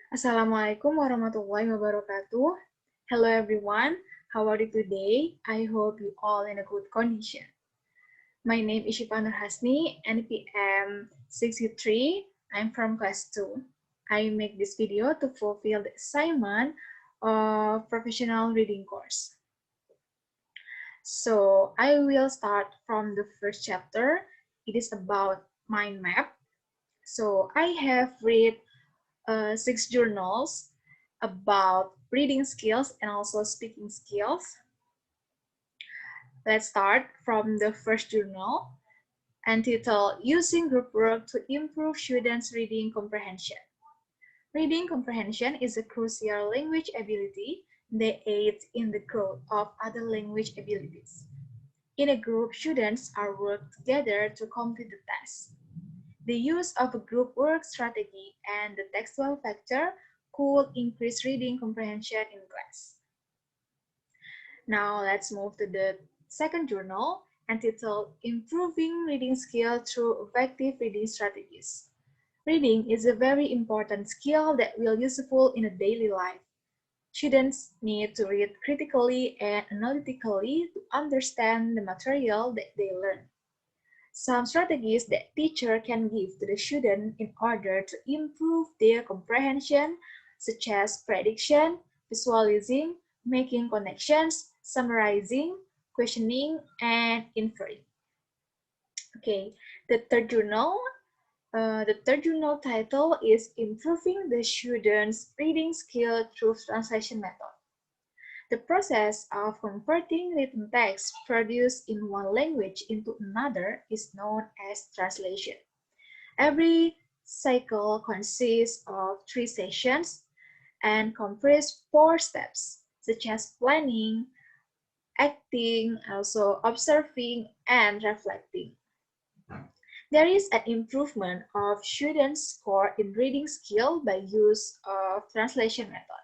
Assalamualaikum warahmatullahi wabarakatuh. Hello everyone, how are you today? I hope you all in a good condition. My name is Syifa Norhasni, NPM 63. I'm from class 2. I make this video to fulfill the assignment of professional reading course. So I will start from the first chapter. It is about mind map. So I have read 6 journals about reading skills and also speaking skills. Let's start from the first journal entitled Using Group Work to Improve Students' Reading Comprehension. Reading comprehension is a crucial language ability that aids in the growth of other language abilities. In a group, students are worked together to complete the task. The use of a group work strategy and the textual factor could increase reading comprehension in class. Now let's move to the second journal entitled Improving Reading Skill Through Effective Reading Strategies. Reading is a very important skill that will be useful in a daily life. Students need to read critically and analytically to understand the material that they learn. Some strategies that teacher can give to the student in order to improve their comprehension, such as prediction, visualizing, making connections, summarizing, questioning, and inferring. Okay, the third journal. The third journal title is Improving the Student's Reading Skill Through Translation Method. The process of converting written text produced in one language into another is known as translation. Every cycle consists of 3 sessions and comprises 4 steps, such as planning, acting, also observing, and reflecting. There is an improvement of students' score in reading skill by use of translation method.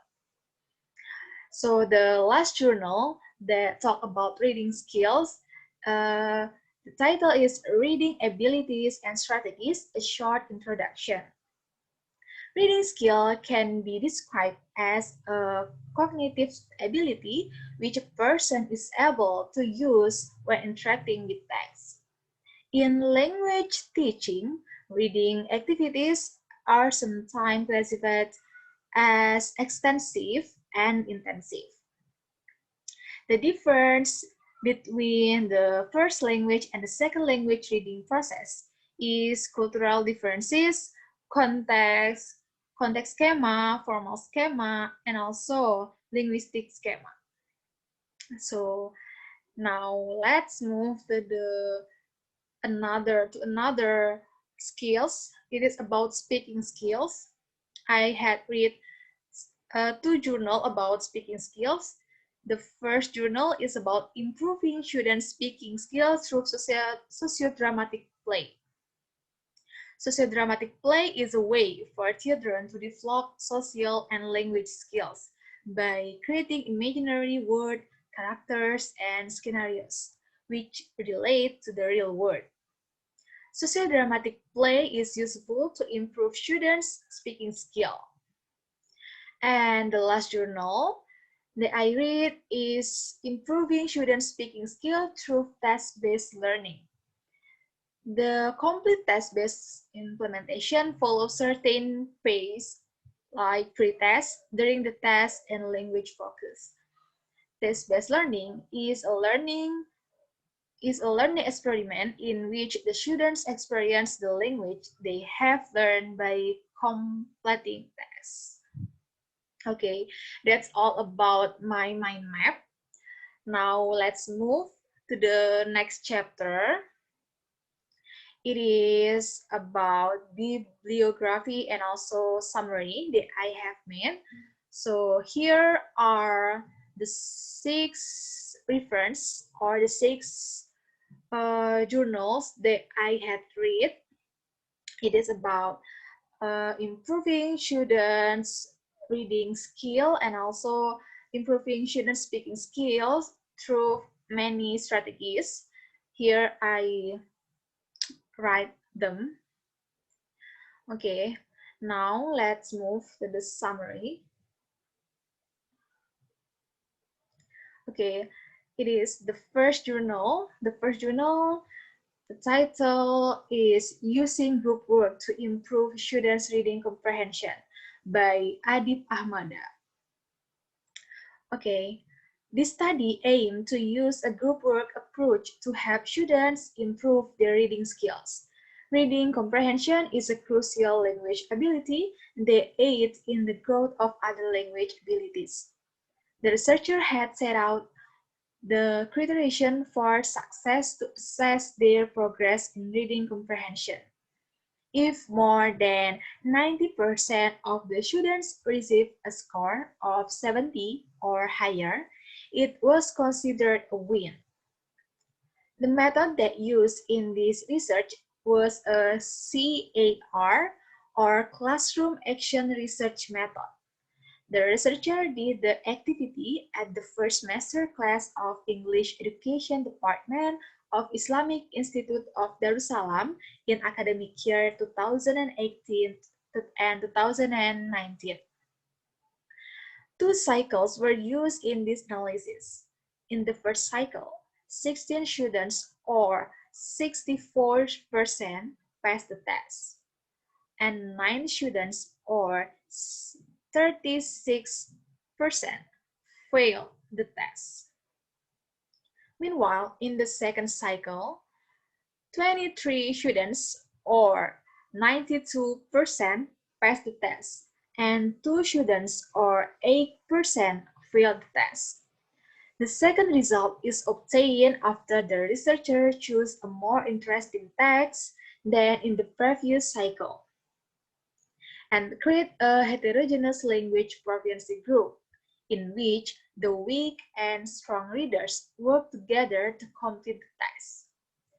So the last journal that talk about reading skills, the title is Reading Abilities and Strategies, a short introduction. Reading skill can be described as a cognitive ability which a person is able to use when interacting with text. In language teaching, reading activities are sometimes classified as extensive and intensive. The difference between the first language and the second language reading process is cultural differences, context, context schema, formal schema, and also linguistic schema. So now let's move to another skills. It is about speaking skills. I had read 2 journal about speaking skills. The first journal is about improving students' speaking skills through sociodramatic play. Sociodramatic play is a way for children to develop social and language skills by creating imaginary words, characters, and scenarios, which relate to the real world. Sociodramatic play is useful to improve students' speaking skill. And the last journal that I read is Improving Students' Speaking Skill Through Test-Based Learning. The complete test-based implementation follows certain pace like pre-test, during the test, and language focus. Test-based learning is a learning experiment in which the students experience the language they have learned by completing tests. Okay, that's all about my mind map. Now let's move to the next chapter. It is about bibliography and also summary that I have made. So here are the 6 reference or the 6 journals that I had read. It is about improving students' reading skill and also improving students' speaking skills through many strategies. Here I write them. Okay, Now let's move to the summary. Okay, it is the first journal. The title is Using Group Work to Improve Students' Reading Comprehension by Adib Ahmada. Okay, this study aimed to use a group work approach to help students improve their reading skills. Reading comprehension is a crucial language ability that aids in the growth of other language abilities. The researcher had set out the criteria for success to assess their progress in reading comprehension. If more than 90% of the students receive a score of 70 or higher, it was considered a win. The method that used in this research was a CAR, or Classroom Action Research Method. The researcher did the activity at the first semester class of English Education Department of Islamic Institute of Darussalam in academic year 2018 and 2019. Two cycles were used in this analysis. In the first cycle, 16 students, or 64%, passed the test, and 9 students, or 36%, failed the test. Meanwhile, in the second cycle, 23 students, or 92%, passed the test, and 2 students, or 8%, failed the test. The second result is obtained after the researcher chose a more interesting text than in the previous cycle and create a heterogeneous language proficiency group in which the weak and strong readers work together to complete the test.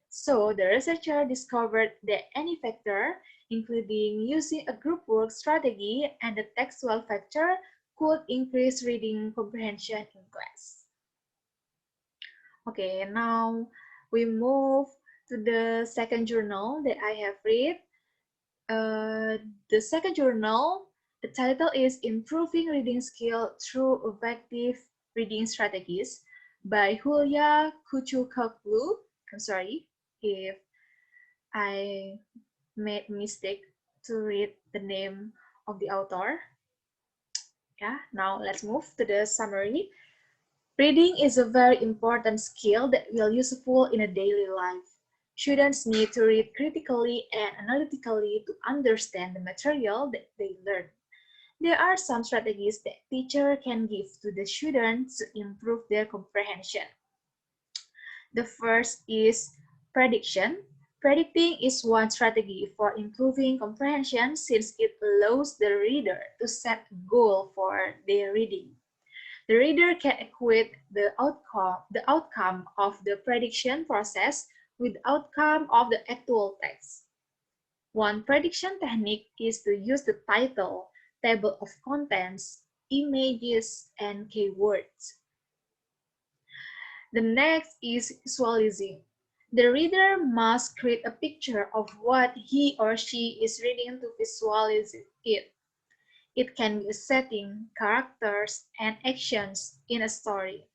So the researcher discovered that any factor, including using a group work strategy and the textual factor, could increase reading comprehension in class. Okay, now we move to the second journal that I have read. The second journal, the title is Improving Reading Skill Through Effective Reading Strategies by Hulya Kuchukoglu. I'm sorry if I made mistake to read the name of the author. Yeah, now let's move to the summary. Reading is a very important skill that will useful in a daily life. Students need to read critically and analytically to understand the material that they learn. There are some strategies that teacher can give to the students to improve their comprehension. The first is prediction. Predicting is one strategy for improving comprehension since it allows the reader to set a goal for their reading. The reader can equate the outcome of the prediction process with the outcome of the actual text. One prediction technique is to use the title, table of contents, images, and keywords. The next is visualizing. The reader must create a picture of what he or she is reading to visualize it. It can be a setting, characters, and actions in a story.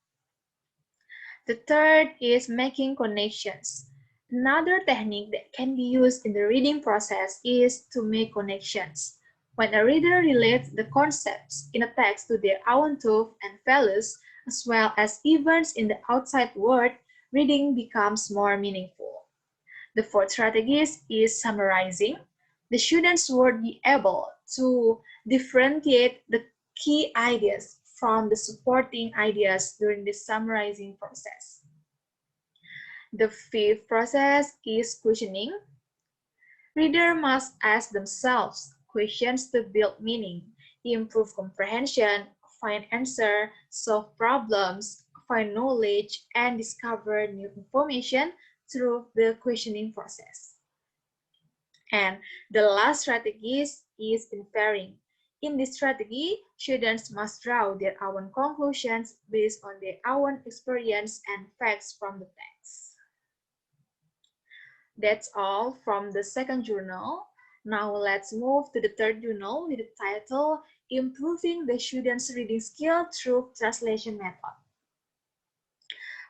The third is making connections. Another technique that can be used in the reading process is to make connections. When a reader relates the concepts in a text to their own thoughts and values, as well as events in the outside world, reading becomes more meaningful. The fourth strategy is summarizing. The students would be able to differentiate the key ideas from the supporting ideas during the summarizing process. The fifth process is questioning. Readers must ask themselves questions to build meaning, improve comprehension, find answers, solve problems, find knowledge, and discover new information through the questioning process. And the last strategy is inferring. In this strategy, students must draw their own conclusions based on their own experience and facts from the text. That's all from the second journal. Now let's move to the third journal with the title Improving the Students' Reading Skill Through Translation Method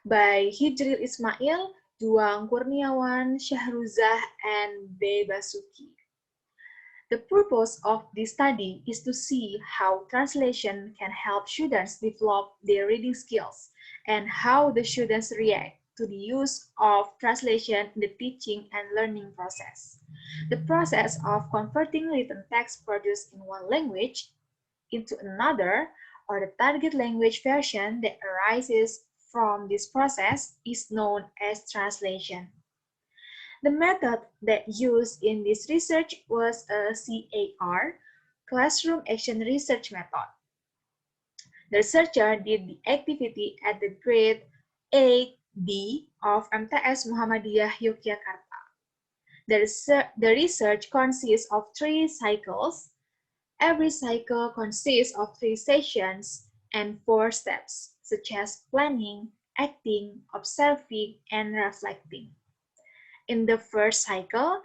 by Hijril Ismail, Juang Kurniawan, Syahruzah, and B. Basuki. The purpose of this study is to see how translation can help students develop their reading skills and how the students react to the use of translation in the teaching and learning process. The process of converting written text produced in one language into another, or the target language version that arises from this process, is known as translation. The method that used in this research was a CAR, Classroom Action Research Method. The researcher did the activity at the grade 8D of MTS Muhammadiyah Yogyakarta. The research consists of 3 cycles. Every cycle consists of 3 sessions and 4 steps, such as planning, acting, observing, and reflecting. In the first cycle,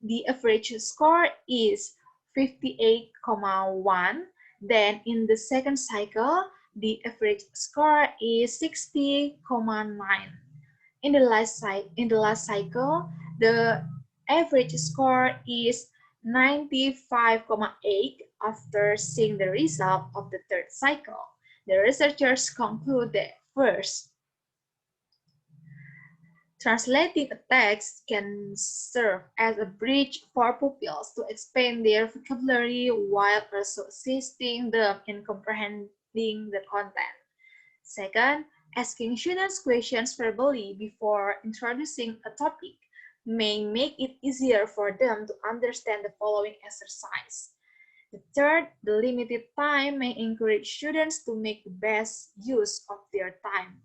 the average score is 58,1. Then in the second cycle, the average score is 60,9. In the last cycle, the average score is 95,8. After seeing the result of the third cycle, the researchers conclude that first, translating a text can serve as a bridge for pupils to expand their vocabulary while also assisting them in comprehending the content. Second, asking students questions verbally before introducing a topic may make it easier for them to understand the following exercise. The third, the limited time may encourage students to make the best use of their time.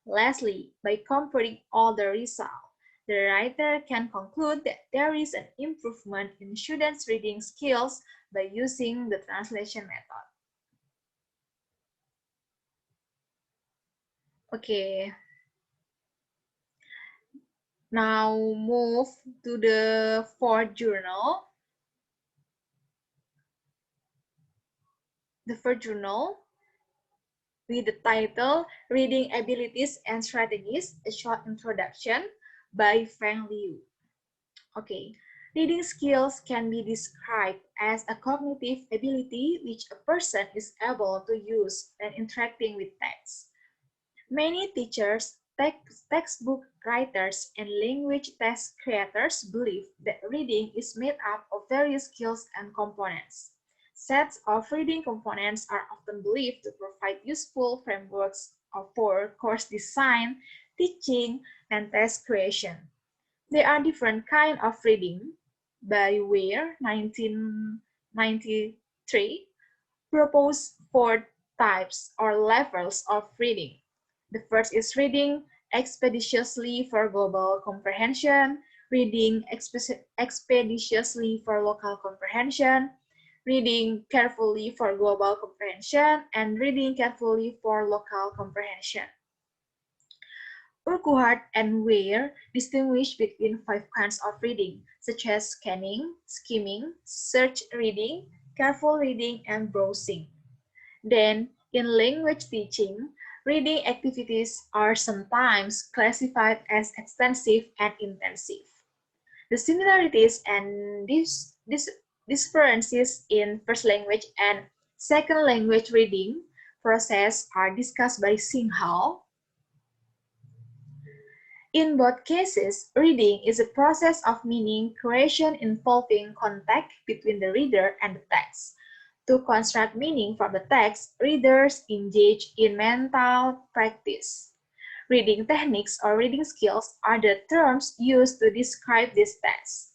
Lastly, by comparing all the results, the writer can conclude that there is an improvement in students' reading skills by using the translation method. Okay, now move to the fourth journal. The fourth journal with the title Reading Abilities and Strategies, a Short Introduction by Feng Liu. Okay, reading skills can be described as a cognitive ability which a person is able to use when interacting with text. Many teachers, textbook writers, and language test creators believe that reading is made up of various skills and components. Sets of reading components are often believed to provide useful frameworks for course design, teaching, and test creation. There are different kinds of reading. By Ware, 1993, proposed 4 types or levels of reading. The first is reading expeditiously for global comprehension, reading expeditiously for local comprehension, reading carefully for global comprehension, and reading carefully for local comprehension. Urquhart and Ware distinguish between 5 kinds of reading, such as scanning, skimming, search reading, careful reading, and browsing. Then, in language teaching, reading activities are sometimes classified as extensive and intensive. The similarities and differences in first language and second language reading process are discussed by Singhal. In both cases, reading is a process of meaning creation involving contact between the reader and the text. To construct meaning from the text, readers engage in mental practice. Reading techniques or reading skills are the terms used to describe this text.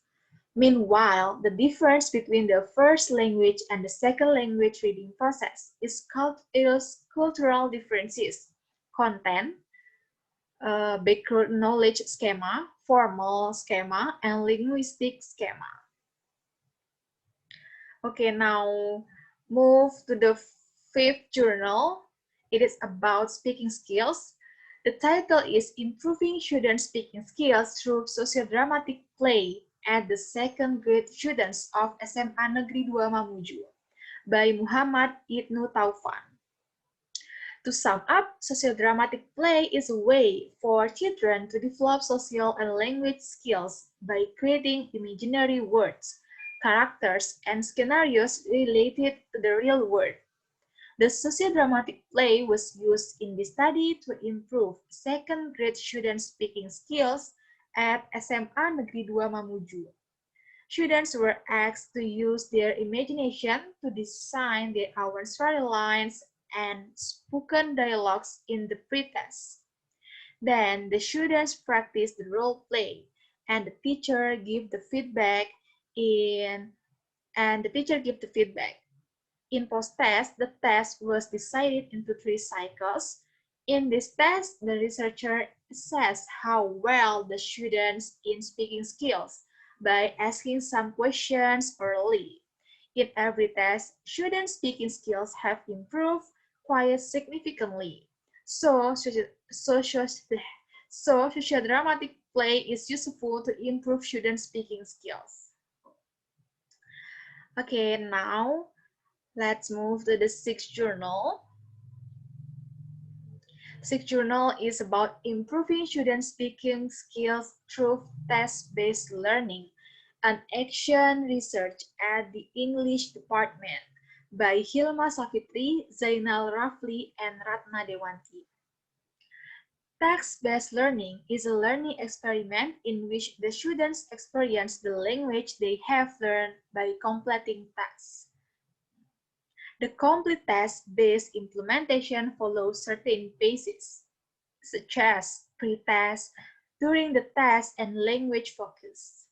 Meanwhile, the difference between the first language and the second language reading process is cultural differences, content, background knowledge schema, formal schema, and linguistic schema. Okay, now move to the fifth journal. It is about speaking skills. The title is Improving Student Speaking Skills Through Sociodramatic Play at the second grade students of SMA Negeri 2 Mamuju by Muhammad Ibnu Taufan. To sum up, social dramatic play is a way for children to develop social and language skills by creating imaginary words, characters, and scenarios related to the real world. The sociodramatic play was used in this study to improve second grade students' speaking skills at SMA Negeri 2 Mamuju. Students were asked to use their imagination to design their own storylines and spoken dialogues in the pretest. Then the students practiced the role play, and the teacher gave the feedback in and the teacher gave the feedback. In post-test, the test was divided into 3 cycles. In this test, the researcher assessed how well the students in speaking skills by asking some questions early. In every test, students' speaking skills have improved quite significantly. So, social dramatic play is useful to improve students' speaking skills. Okay, now let's move to the sixth journal. Sixth journal is about improving student speaking skills through test-based learning, an action research at the English department by Hilma Safitri, Zainal Rafli, and Ratna Dewanti. Text-based learning is a learning experiment in which the students experience the language they have learned by completing tasks. The complete test-based implementation follows certain phases, such as pre-test, during the test, and language focus.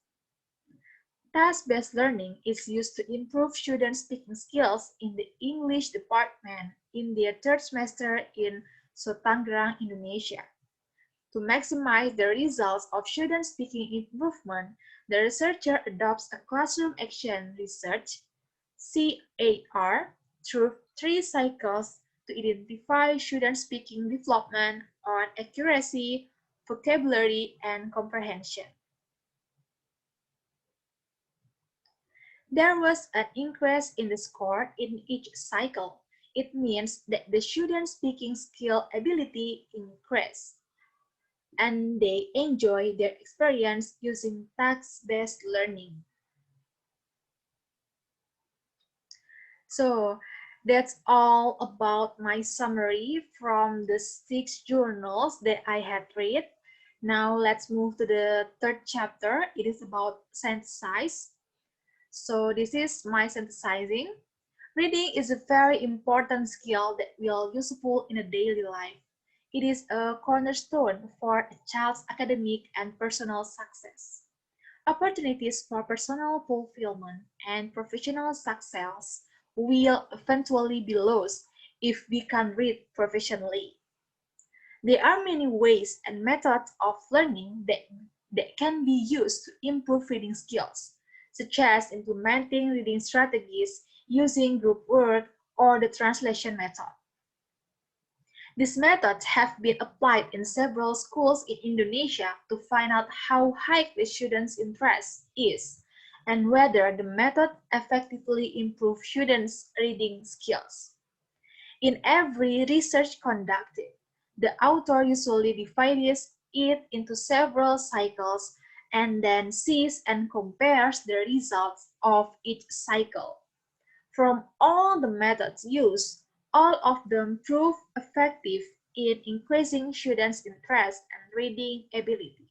Task-based learning is used to improve students' speaking skills in the English department in their third semester in Tangerang, Indonesia. To maximize the results of student speaking improvement, the researcher adopts a classroom action research (CAR) through 3 cycles to identify student speaking development on accuracy, vocabulary, and comprehension. There was an increase in the score in each cycle. It means that the student speaking skill ability increased, and they enjoy their experience using task-based learning. So that's all about my summary from the 6 journals that I had read. Now let's move to the third chapter. It is about synthesize. So this is my synthesizing. Reading is a very important skill that will useful in a daily life. It is a cornerstone for a child's academic and personal success. Opportunities for personal fulfillment and professional success will eventually be lost if we can read professionally. There are many ways and methods of learning that can be used to improve reading skills, such as implementing reading strategies using group work or the translation method. These methods have been applied in several schools in Indonesia to find out how high the students' interest is and whether the method effectively improves students' reading skills. In every research conducted, the author usually divides it into several cycles and then sees and compares the results of each cycle. From all the methods used, all of them prove effective in increasing students' interest and reading ability.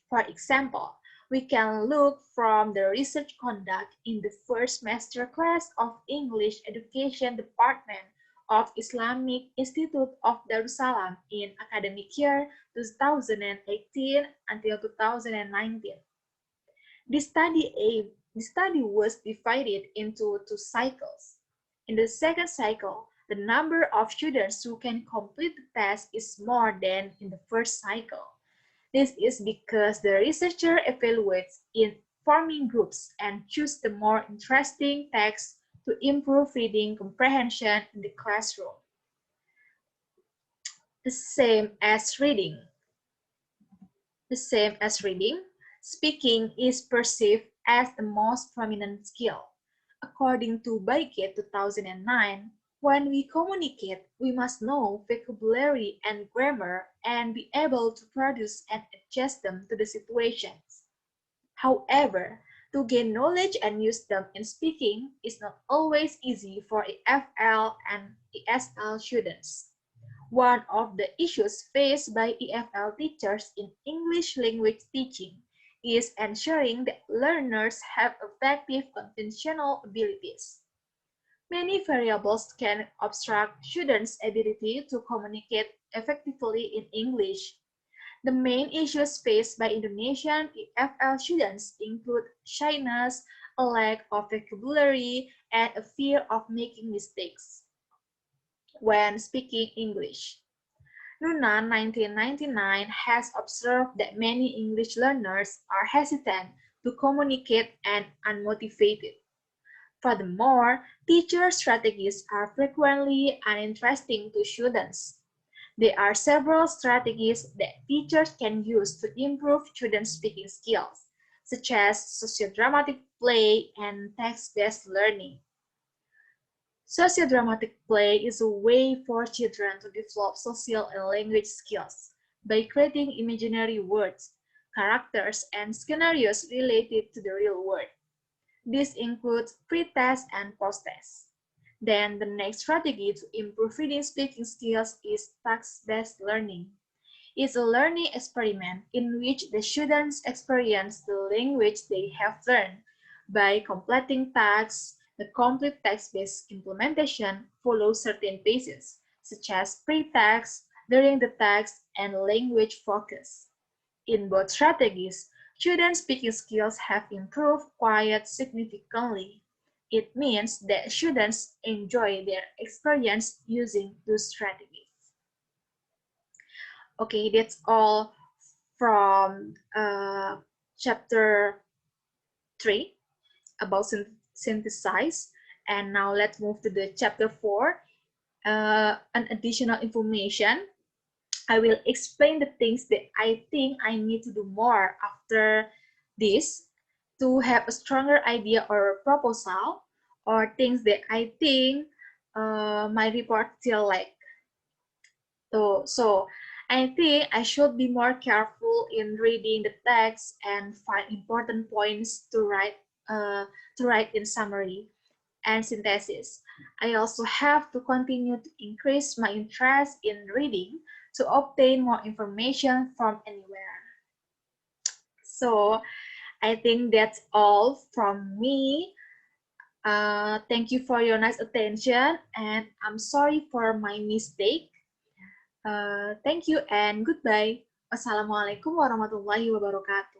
For example, we can look from the research conduct in the first semester class of English Education Department of Islamic Institute of Darussalam in academic year 2018 until 2019. The study was divided into 2 cycles. In the second cycle, the number of students who can complete the test is more than in the first cycle. This is because the researcher evaluates in forming groups and choose the more interesting texts to improve reading comprehension in the classroom. The same as reading. Speaking is perceived as the most prominent skill. According to Baike 2009, when we communicate, we must know vocabulary and grammar and be able to produce and adjust them to the situations. However, to gain knowledge and use them in speaking is not always easy for EFL and ESL students. One of the issues faced by EFL teachers in English language teaching is ensuring that learners have effective conventional abilities. Many variables can obstruct students' ability to communicate effectively in English. The main issues faced by Indonesian EFL students include shyness, a lack of vocabulary, and a fear of making mistakes when speaking English. Nunan 1999 has observed that many English learners are hesitant to communicate and unmotivated. Furthermore, teacher strategies are frequently uninteresting to students. There are several strategies that teachers can use to improve students' speaking skills, such as sociodramatic play and text-based learning. Sociodramatic play is a way for children to develop social and language skills by creating imaginary words, characters, and scenarios related to the real world. This includes pre-test and post-test. Then the next strategy to improve reading speaking skills is task-based learning. It's a learning experiment in which the students experience the language they have learned by completing tasks. The complete text-based implementation follows certain phases, such as pre-text, during the text, and language focus. In both strategies, students' speaking skills have improved quite significantly. It means that students enjoy their experience using those strategies. Okay, that's all from chapter 3 about synthesize. And now let's move to the chapter 4, an additional information. I will explain the things that I think I need to do more after this to have a stronger idea or proposal, or things that I think my report still lack. So I think I should be more careful in reading the text and find important points to write in summary and synthesis. I also have to continue to increase my interest in reading to obtain more information from anywhere. So I think that's all from me. Thank you for your nice attention, and I'm sorry for my mistake. Thank you and goodbye. Wassalamualaikum warahmatullahi wabarakatuh.